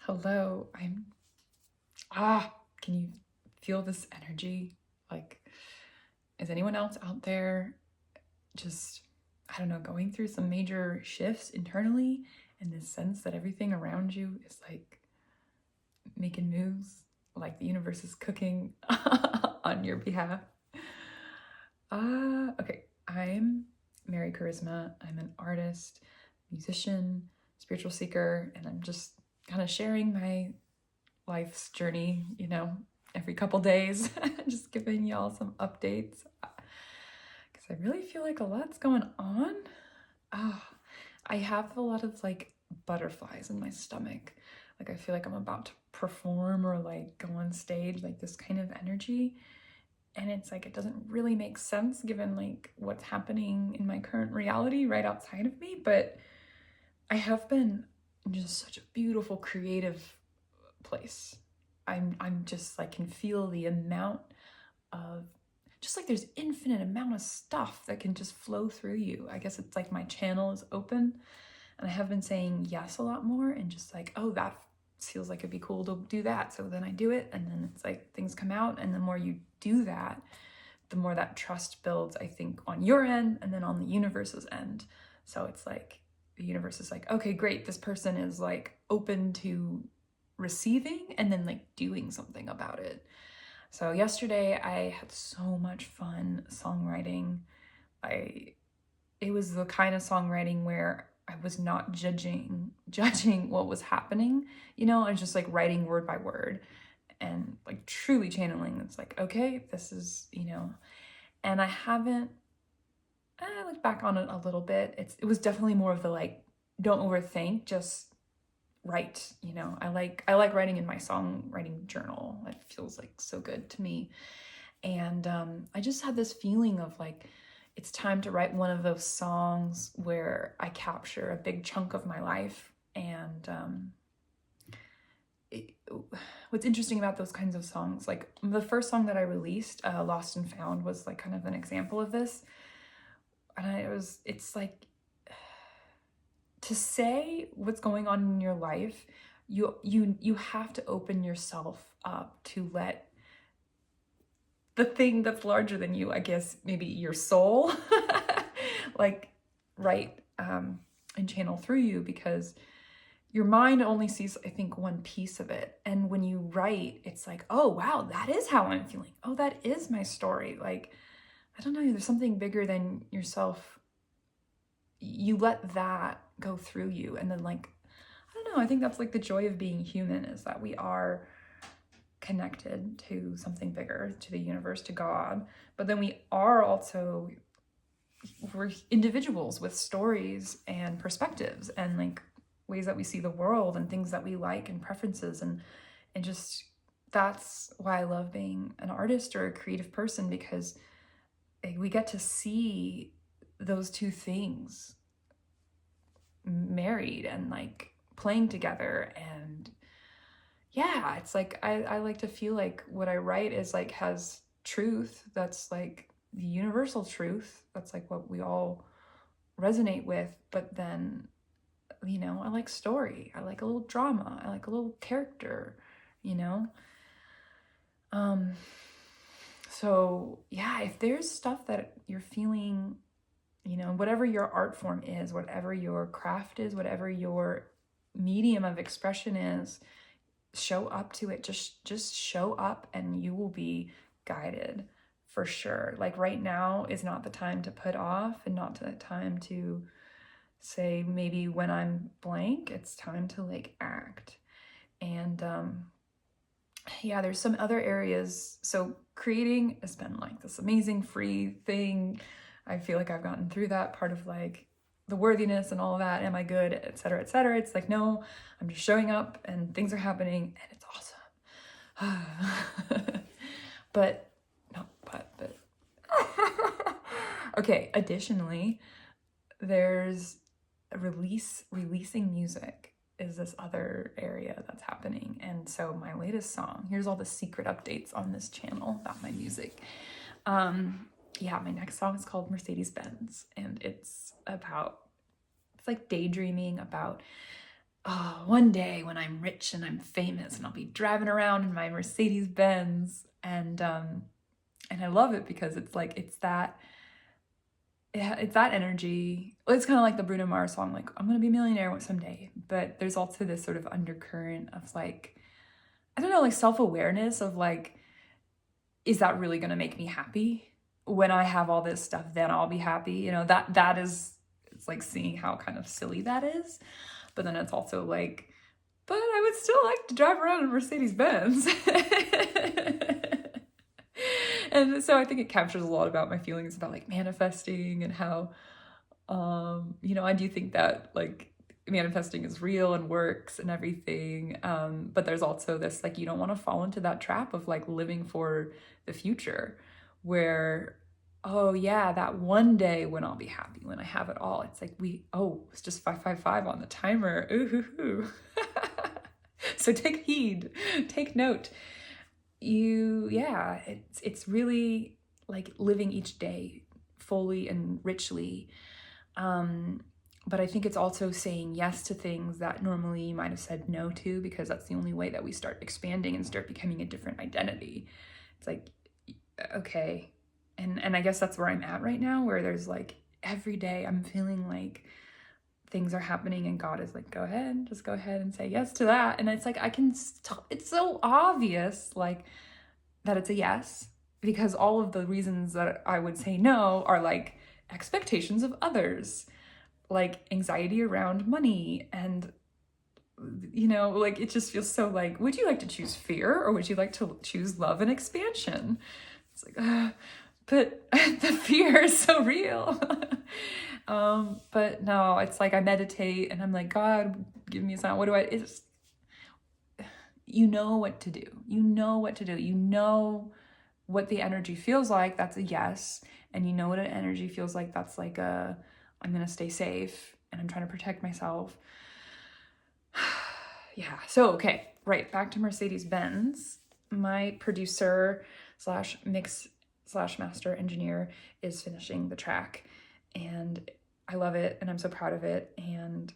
Hello, can you feel this energy? Like, is anyone else out there just, I don't know, going through some major shifts internally in this sense that everything around you is like making moves, like the universe is cooking on your behalf? Okay, I'm Mary Charisma. I'm an artist, musician, spiritual seeker, and I'm just kind of sharing my life's journey, every couple days, just giving y'all some updates because I really feel like a lot's going on. Ah, I have a lot of like butterflies in my stomach. Like I feel like I'm about to perform or like go on stage, like this kind of energy. And it's like it doesn't really make sense given like what's happening in my current reality right outside of me, but I have been in just such a beautiful creative place. I'm just like can feel the amount of just like there's infinite amount of stuff that can just flow through you. I guess it's like my channel is open and I have been saying yes a lot more and just like, oh, that feels like it'd be cool to do that. So then I do it and then it's like things come out, and the more you do that, the more that trust builds, I think, on your end and then on the universe's end. So it's like the universe is like, okay, great, this person is like open to receiving and then like doing something about it. So yesterday I had so much fun songwriting. It was the kind of songwriting where I was not judging what was happening. I was just like writing word by word and like truly channeling. It's like, okay, this is, and I look back on it a little bit. It was definitely more of the like, don't overthink, just write. I like writing in my songwriting journal. It feels like so good to me. And I just had this feeling of like it's time to write one of those songs where I capture a big chunk of my life. And what's interesting about those kinds of songs, like the first song that I released, Lost and Found, was like kind of an example of this. And it's like, to say what's going on in your life, you have to open yourself up to let the thing that's larger than you, I guess maybe your soul, like write and channel through you, because your mind only sees, I think, one piece of it. And when you write, it's like, oh wow, that is how I'm feeling. Oh, that is my story. Like, I don't know, there's something bigger than yourself. You let that go through you, and then like, I don't know, I think that's like the joy of being human, is that we are connected to something bigger, to the universe, to God, but then we're individuals with stories and perspectives and like ways that we see the world and things that we like and preferences, and just that's why I love being an artist or a creative person, because we get to see those two things married and like playing together. And yeah, it's like I like to feel like what I write is like has truth that's like the universal truth, that's like what we all resonate with. But then, I like story, I like a little drama, I like a little character, you know um so yeah, if there's stuff that you're feeling, whatever your art form is, whatever your craft is, whatever your medium of expression is, show up to it. Just show up and you will be guided for sure. Like right now is not the time to put off and not the time to say maybe when I'm blank. It's time to like act. And yeah, there's some other areas. So creating has been like this amazing free thing. I feel like I've gotten through that part of like the worthiness and all of that. Am I good, et cetera, et cetera. It's like, no, I'm just showing up and things are happening and it's awesome. but no, but okay. Additionally, there's releasing music is this other area that's happening. And so my latest song, here's all the secret updates on this channel about my music. Yeah, my next song is called Mercedes Benz, and it's like daydreaming about oh, one day when I'm rich and I'm famous and I'll be driving around in my Mercedes Benz. And I love it because it's like, it's that energy. It's kind of like the Bruno Mars song, like, I'm gonna be a millionaire someday. But there's also this sort of undercurrent of like, I don't know, like self-awareness of like, is that really gonna make me happy? When I have all this stuff, then I'll be happy. You know, that is, it's like seeing how kind of silly that is. But then it's also like, but I would still like to drive around in a Mercedes Benz. And so I think it captures a lot about my feelings about like manifesting and how, you know, I do think that like manifesting is real and works and everything. But there's also this, like, you don't want to fall into that trap of like living for the future where, oh yeah, that one day when I'll be happy, when I have it all. It's like, it's just 555 on the timer. Ooh. So take heed, take note. It's really like living each day fully and richly. But I think it's also saying yes to things that normally you might have said no to, because that's the only way that we start expanding and start becoming a different identity. It's like, okay. And I guess that's where I'm at right now, where there's like every day I'm feeling like things are happening and God is like, just go ahead and say yes to that. And it's like, I can stop. It's so obvious, like, that it's a yes, because all of the reasons that I would say no are like expectations of others, like anxiety around money, and, you know, like it just feels so like, would you like to choose fear or would you like to choose love and expansion? It's like, but the fear is so real. But no, it's like I meditate and I'm like, God, give me a sign. What do it's, you know what to do. You know what to do. You know what the energy feels like. That's a yes. And you know what an energy feels like. That's like I'm going to stay safe and I'm trying to protect myself. Yeah. So, okay. Right. Back to Mercedes Benz. My producer slash mix slash master engineer is finishing the track and I love it and I'm so proud of it. And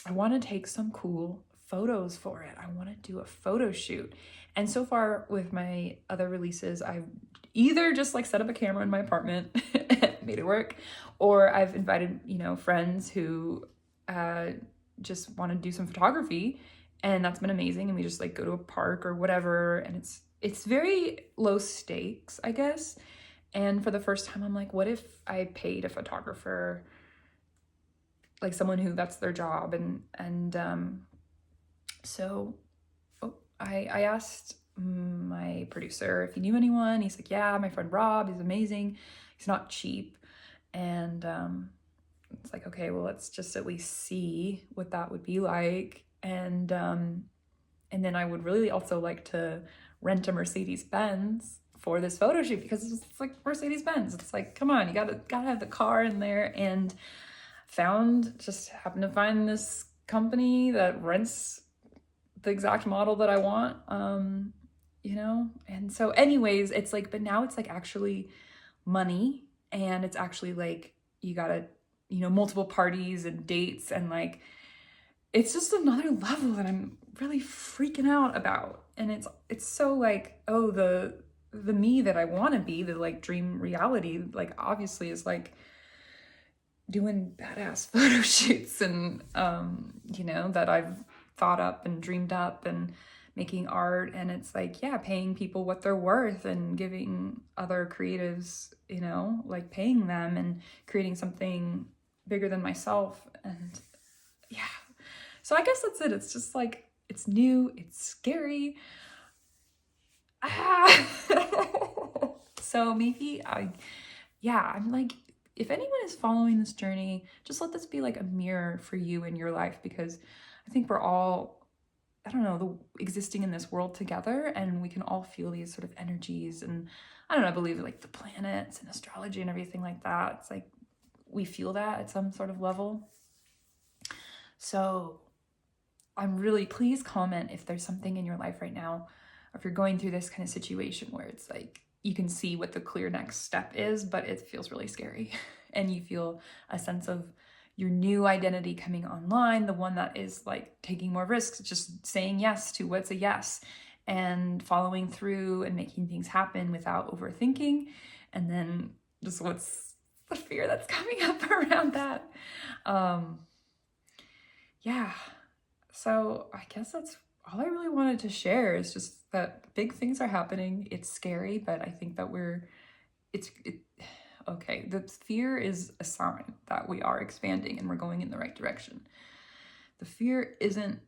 I want to take some cool photos for it. I want to do a photo shoot. And so far with my other releases, I've either just like set up a camera in my apartment, made it work, or I've invited, you know, friends who just want to do some photography, and that's been amazing. And we just like go to a park or whatever, and it's very low stakes, I guess. And for the first time, I'm like, what if I paid a photographer, like someone who that's their job? So I asked my producer if he knew anyone. He's like, yeah, my friend Rob is amazing. He's not cheap. And it's like, okay, well, let's just at least see what that would be like. And then I would really also like to rent a Mercedes Benz for this photo shoot, because it's like Mercedes Benz. It's like, come on, you gotta have the car in there. And happened to find this company that rents the exact model that I want, you know? And so anyways, it's like, but now it's like actually money, and it's actually like, you gotta, you know, multiple parties and dates, and like, it's just another level that I'm really freaking out about. And it's so like, oh, the me that I want to be, the like dream reality, like obviously is like doing badass photo shoots and, you know, that I've thought up and dreamed up, and making art. And it's like, yeah, paying people what they're worth and giving other creatives, you know, like paying them and creating something bigger than myself. And yeah, so I guess that's it. It's just like, it's new, it's scary. So maybe I'm like, if anyone is following this journey, just let this be like a mirror for you in your life, because I think we're all, I don't know, existing in this world together, and we can all feel these sort of energies. And I don't know, I believe like the planets and astrology and everything like that. It's like we feel that at some sort of level. So I'm really, please comment if there's something in your life right now, or if you're going through this kind of situation where it's like you can see what the clear next step is, but it feels really scary and you feel a sense of your new identity coming online, the one that is like taking more risks, just saying yes to what's a yes and following through and making things happen without overthinking. And then just what's the fear that's coming up around that. Yeah, so I guess that's all I really wanted to share, is just that big things are happening. It's scary, but I think that okay, the fear is a sign that we are expanding and we're going in the right direction. The fear isn't,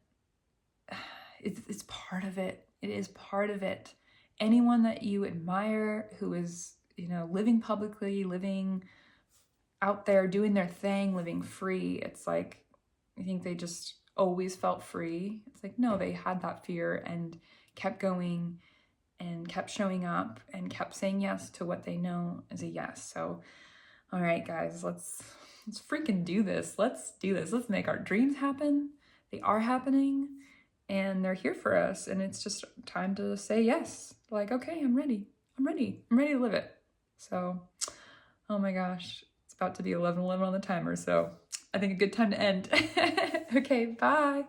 it's part of it. It is part of it. Anyone that you admire who is, living publicly, living out there, doing their thing, living free, it's like, I think they just always felt free. It's like, no, they had that fear and kept going and kept showing up and kept saying yes to what they know is a yes. So, all right, guys, let's freaking do this. Let's do this. Let's make our dreams happen. They are happening and they're here for us. And it's just time to say yes. Like, okay, I'm ready. I'm ready to live it. So, oh my gosh, it's about to be 11:11 on the timer. So I think a good time to end. Okay, bye.